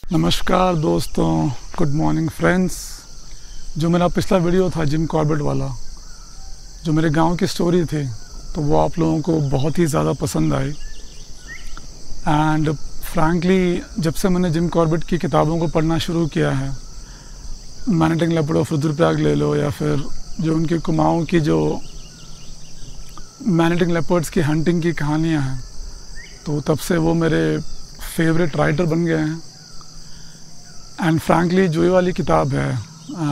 नमस्कार दोस्तों, good morning friends. जो मेरा पिछला वीडियो था जिम कॉर्बेट वाला, जो मेरे गांव की स्टोरी थी, तो वो आप लोगों को बहुत ही ज़्यादा पसंद आई। एंड फ्रैंकली जब से मैंने जिम कॉर्बेट की किताबों को पढ़ना शुरू किया है, man eating leopard of Rudraprayag ले लो, या फिर जो उनके कुमाऊँ की जो मैन ईटिंग लेपर्ड्स की हंटिंग की कहानियाँ हैं, तो तब से वो मेरे फेवरेट राइटर बन गए हैं। एंड फ्रैंकली जो ये वाली किताब है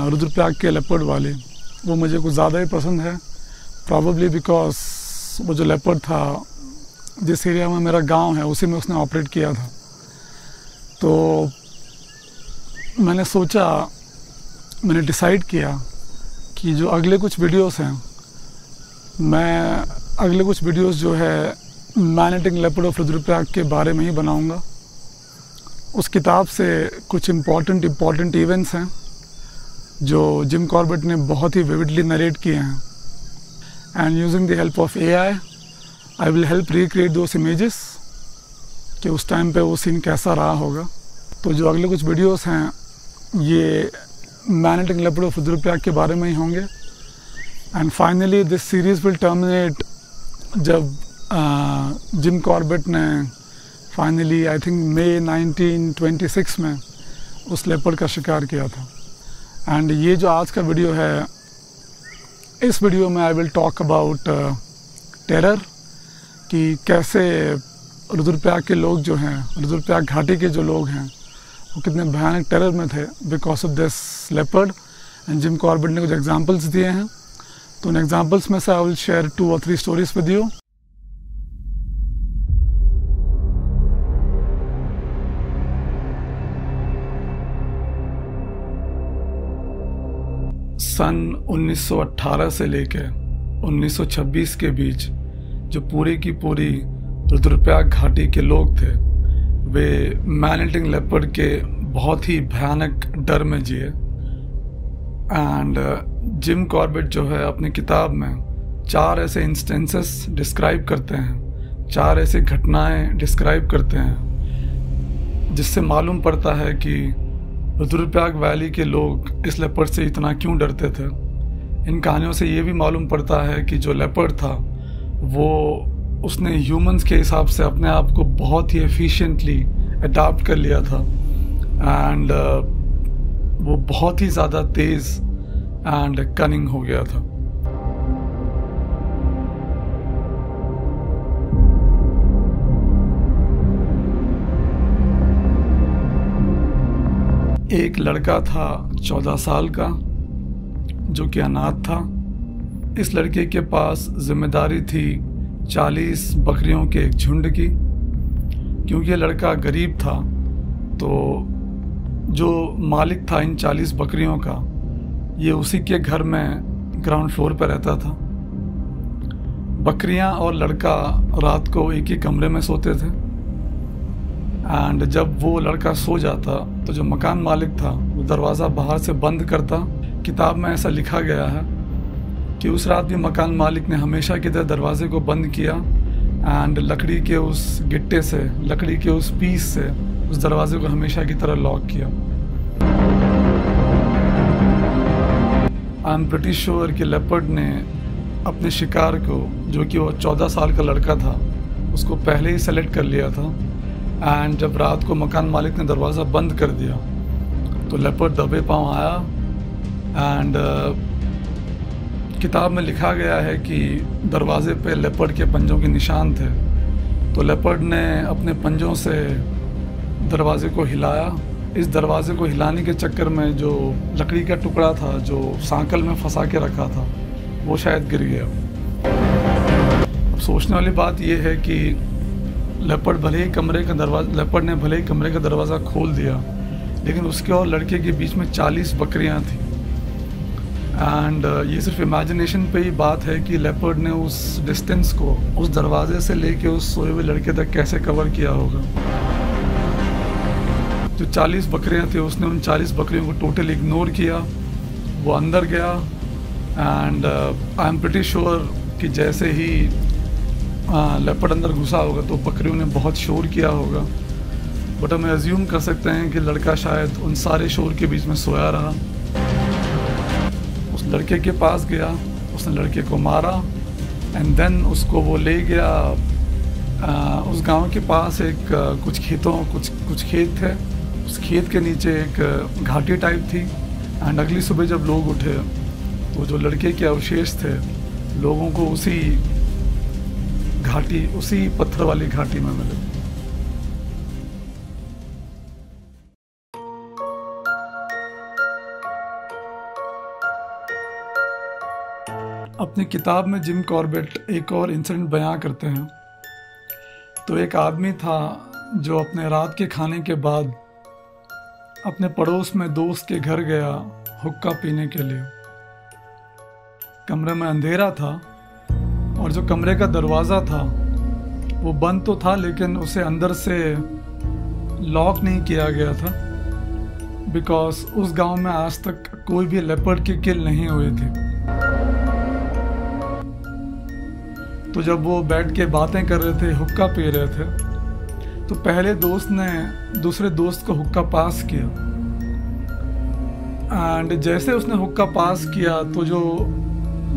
रुद्रप्रयाग के लेपर्ड वाली, वो मुझे कुछ ज़्यादा ही पसंद है। प्रॉबेबली बिकॉज वो जो लेपर्ड था, जिस एरिया में मेरा गांव है उसी में उसने ऑपरेट किया था। तो मैंने डिसाइड किया कि जो अगले कुछ वीडियोस हैं, मैं अगले कुछ वीडियोस जो है man eating leopard of Rudraprayag के बारे में ही बनाऊंगा। उस किताब से कुछ इम्पॉर्टेंट इवेंट्स हैं जो जिम कॉर्बेट ने बहुत ही विविडली नरेट किए हैं। And using the help of AI I will help recreate those images कि उस टाइम पे वो सीन कैसा रहा होगा। तो जो अगले कुछ वीडियोस हैं ये man eating leopard of Rudraprayag के बारे में ही होंगे। And finally this series will terminate जब जिम कॉर्बेट ने फाइनली आई थिंक मई 1926 में उस लेपर्ड का शिकार किया था। एंड ये जो आज का वीडियो है, इस वीडियो में I will talk about terror, कि कैसे रुद्रप्रयाग के लोग जो हैं, रुद्रप्रयाग घाटी के जो लोग हैं, वो कितने भयानक टेरर में थे because of this leopard. And Jim Corbett ने कुछ एग्जांपल्स दिए हैं, तो उन एग्जांपल्स में से I will share 2 or 3 stories with you. सन 1918 से लेकर 1926 के बीच जो पूरी की पूरी रुद्रप्रयाग घाटी के लोग थे, वे मैन ईटिंग लेपर्ड के बहुत ही भयानक डर में जिए। एंड जिम कॉर्बेट जो है अपनी किताब में 4 ऐसे इंस्टेंसेस डिस्क्राइब करते हैं, 4 ऐसी घटनाएं डिस्क्राइब करते हैं, जिससे मालूम पड़ता है कि रुद्रप्रयाग वैली के लोग इस लेपर्ड से इतना क्यों डरते थे। इन कहानियों से ये भी मालूम पड़ता है कि जो लेपर्ड था वो उसने ह्यूमंस के हिसाब से अपने आप को बहुत ही एफिशिएंटली अडॉप्ट कर लिया था। एंड वो बहुत ही ज़्यादा तेज़ एंड कनिंग हो गया था। एक लड़का था 14 साल का, जो कि अनाथ था। इस लड़के के पास जिम्मेदारी थी 40 बकरियों के एक झुंड की। क्योंकि ये लड़का गरीब था, तो जो मालिक था इन 40 बकरियों का, ये उसी के घर में ग्राउंड फ्लोर पर रहता था। बकरियां और लड़का रात को एक ही कमरे में सोते थे। एंड जब वो लड़का सो जाता तो जो मकान मालिक था वो दरवाज़ा बाहर से बंद करता। किताब में ऐसा लिखा गया है कि उस रात भी मकान मालिक ने हमेशा की तरह दरवाजे को बंद किया एंड लकड़ी के उस गिट्टे से, लकड़ी के उस पीस से उस दरवाजे को हमेशा की तरह लॉक किया। आई एम प्रीटी श्योर कि लेपर्ड ने अपने शिकार को, जो कि वो 14 साल का लड़का था, उसको पहले ही सेलेक्ट कर लिया था। एंड जब रात को मकान मालिक ने दरवाज़ा बंद कर दिया तो लेपर्ड दबे पांव आया। एंड किताब में लिखा गया है कि दरवाजे पे लेपर्ड के पंजों के निशान थे। तो लेपर्ड ने अपने पंजों से दरवाजे को हिलाया। इस दरवाजे को हिलाने के चक्कर में जो लकड़ी का टुकड़ा था जो सांकल में फंसा के रखा था, वो शायद गिर गया। अब सोचने वाली बात यह है कि लेपर्ड ने भले ही कमरे का दरवाज़ा खोल दिया, लेकिन उसके और लड़के के बीच में 40 बकरियां थी। एंड ये सिर्फ इमेजिनेशन पे ही बात है कि लेपर्ड ने उस डिस्टेंस को उस दरवाजे से लेके उस सोए हुए लड़के तक कैसे कवर किया होगा। जो 40 बकरियां थी, उसने उन 40 बकरियों को टोटल इग्नोर किया। वो अंदर गया and I am pretty sure कि जैसे ही लेपर्ड अंदर घुसा होगा तो बकरियों ने बहुत शोर किया होगा। बट हम एज्यूम कर सकते हैं कि लड़का शायद उन सारे शोर के बीच में सोया रहा। उस लड़के के पास गया, उसने लड़के को मारा एंड देन उसको वो ले गया उस गांव के पास एक कुछ खेत थे। उस खेत के नीचे एक घाटी टाइप थी एंड अगली सुबह जब लोग उठे तो जो लड़के के अवशेष थे लोगों को उसी पत्थर वाली घाटी में मिले। अपनी किताब में जिम कॉर्बेट एक और इंसिडेंट बयां करते हैं। तो एक आदमी था जो अपने रात के खाने के बाद अपने पड़ोस में दोस्त के घर गया हुक्का पीने के लिए। कमरे में अंधेरा था और जो कमरे का दरवाज़ा था वो बंद तो था लेकिन उसे अंदर से लॉक नहीं किया गया था, बिकॉज उस गांव में आज तक कोई भी लेपर्ड की किल नहीं हुई थी। तो जब वो बैठ के बातें कर रहे थे, हुक्का पी रहे थे, तो पहले दोस्त ने दूसरे दोस्त को हुक्का पास किया एंड जैसे उसने हुक्का पास किया तो जो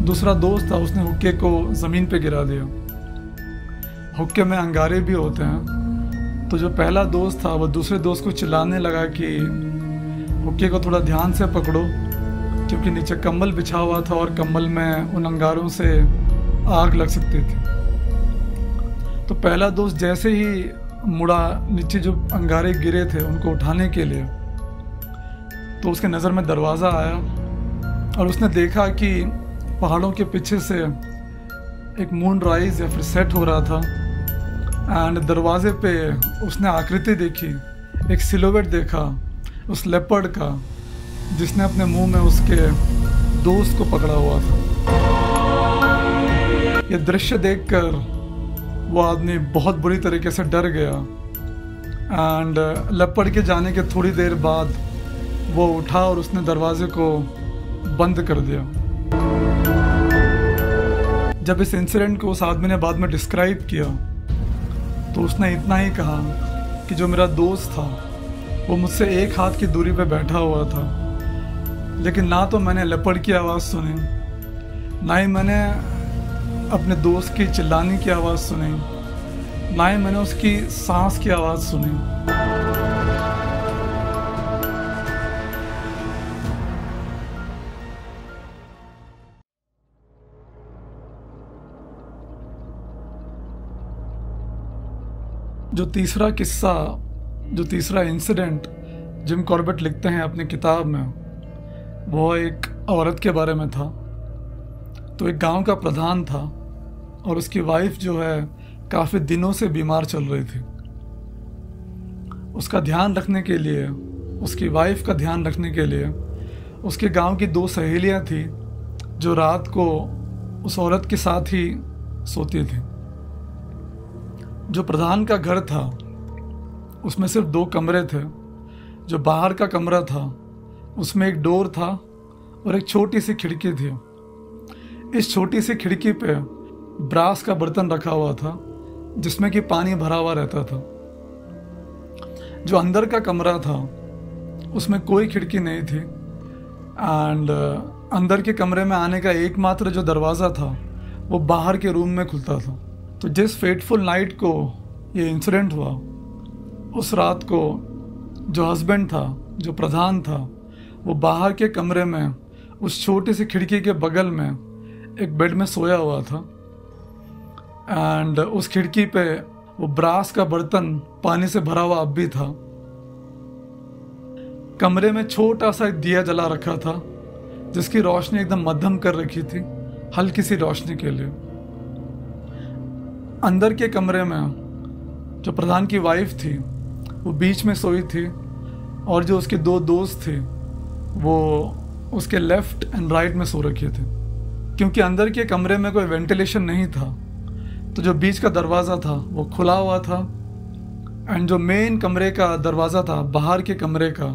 दूसरा दोस्त था उसने हुक्के को ज़मीन पे गिरा दिया। हुक्के में अंगारे भी होते हैं। तो जो पहला दोस्त था वो दूसरे दोस्त को चिल्लाने लगा कि हुक्के को थोड़ा ध्यान से पकड़ो, क्योंकि नीचे कंबल बिछा हुआ था और कंबल में उन अंगारों से आग लग सकती थी। तो पहला दोस्त जैसे ही मुड़ा, नीचे जो अंगारे गिरे थे उनको उठाने के लिए, तो उसके नज़र में दरवाज़ा आया और उसने देखा कि पहाड़ों के पीछे से एक मून राइज या फिर सेट हो रहा था एंड दरवाजे पे उसने आकृति देखी, एक सिलोवेट देखा उस लेपर्ड का जिसने अपने मुंह में उसके दोस्त को पकड़ा हुआ था। यह दृश्य देखकर वो आदमी बहुत बुरी तरीके से डर गया एंड लेपर्ड के जाने के थोड़ी देर बाद वो उठा और उसने दरवाजे को बंद कर दिया। जब इस इंसिडेंट को उस आदमी ने बाद में डिस्क्राइब किया तो उसने इतना ही कहा कि जो मेरा दोस्त था वो मुझसे एक हाथ की दूरी पे बैठा हुआ था, लेकिन ना तो मैंने लेपर्ड की आवाज़ सुनी, ना ही मैंने अपने दोस्त की चिल्लाने की आवाज़ सुनी, ना ही मैंने उसकी सांस की आवाज़ सुनी। जो तीसरा इंसिडेंट जिम कॉर्बेट लिखते हैं अपनी किताब में, वो एक औरत के बारे में था। तो एक गांव का प्रधान था और उसकी वाइफ जो है काफ़ी दिनों से बीमार चल रही थी। उसका ध्यान रखने के लिए, उसकी वाइफ का ध्यान रखने के लिए उसके गांव की 2 सहेलियां थी जो रात को उस औरत के साथ ही सोती थी। जो प्रधान का घर था उसमें सिर्फ 2 कमरे थे। जो बाहर का कमरा था उसमें एक डोर था और एक छोटी सी खिड़की थी। इस छोटी सी खिड़की पे ब्रास का बर्तन रखा हुआ था जिसमें कि पानी भरा हुआ रहता था। जो अंदर का कमरा था उसमें कोई खिड़की नहीं थी एंड अंदर के कमरे में आने का एकमात्र जो दरवाज़ा था वो बाहर के रूम में खुलता था। तो जिस फेटफुल नाइट को ये इंसिडेंट हुआ, उस रात को जो हस्बैंड था, जो प्रधान था, वो बाहर के कमरे में उस छोटी सी खिड़की के बगल में एक बेड में सोया हुआ था एंड उस खिड़की पे वो ब्रास का बर्तन पानी से भरा हुआ अब भी था। कमरे में छोटा सा एक दिया जला रखा था जिसकी रोशनी एकदम मध्यम कर रखी थी, हल्की सी रोशनी के लिए। अंदर के कमरे में जो प्रधान की वाइफ थी वो बीच में सोई थी और जो उसके 2 दोस्त थे वो उसके लेफ्ट एंड राइट में सो रखे थे। क्योंकि अंदर के कमरे में कोई वेंटिलेशन नहीं था तो जो बीच का दरवाज़ा था वो खुला हुआ था एंड जो मेन कमरे का दरवाज़ा था बाहर के कमरे का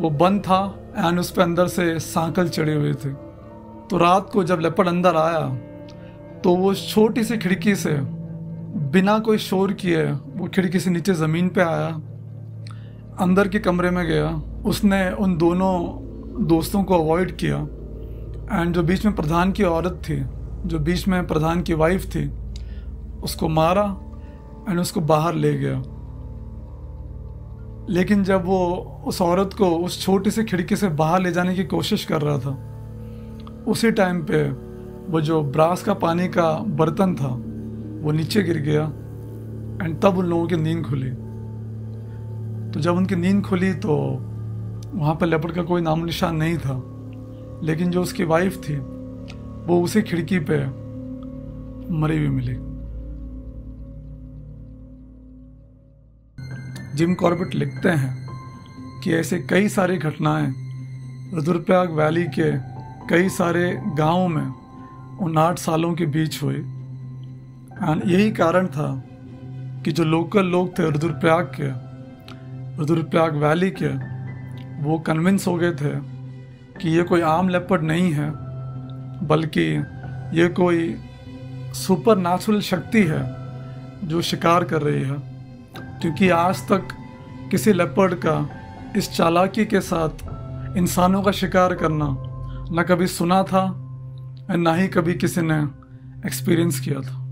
वो बंद था एंड उस पर अंदर से सांकल चढ़े हुए थे। तो रात को जब लेपर्ड अंदर आया तो वो छोटी सी खिड़की से बिना कोई शोर किए वो खिड़की से नीचे ज़मीन पे आया अंदर के कमरे में गया, उसने उन दोनों दोस्तों को अवॉइड किया एंड जो बीच में प्रधान की औरत थी, जो बीच में प्रधान की वाइफ थी, उसको मारा एंड उसको बाहर ले गया। लेकिन जब वो उस औरत को उस छोटी सी खिड़की से बाहर ले जाने की कोशिश कर रहा था, उसी टाइम पे वो जो ब्रास का पानी का बर्तन था वो नीचे गिर गया एंड तब उन लोगों की नींद खुली। तो जब उनकी नींद खुली तो वहाँ पर लेपर्ड का कोई नामो निशान नहीं था, लेकिन जो उसकी वाइफ थी वो उसी खिड़की पे मरी हुई मिली। जिम कॉर्बेट लिखते हैं कि ऐसे कई सारी घटनाएं रुद्रप्रयाग वैली के कई सारे गांवों में उन 8 सालों के बीच हुई। एंड यही कारण था कि जो लोकल लोग थे रुद्रप्रयाग वैली के, वो कन्विंस हो गए थे कि ये कोई आम लेपर्ड नहीं है, बल्कि ये कोई सुपर नेचुरल शक्ति है जो शिकार कर रही है। क्योंकि आज तक किसी लेपर्ड का इस चालाकी के साथ इंसानों का शिकार करना न कभी सुना था और ना ही कभी किसी ने एक्सपीरियंस किया था।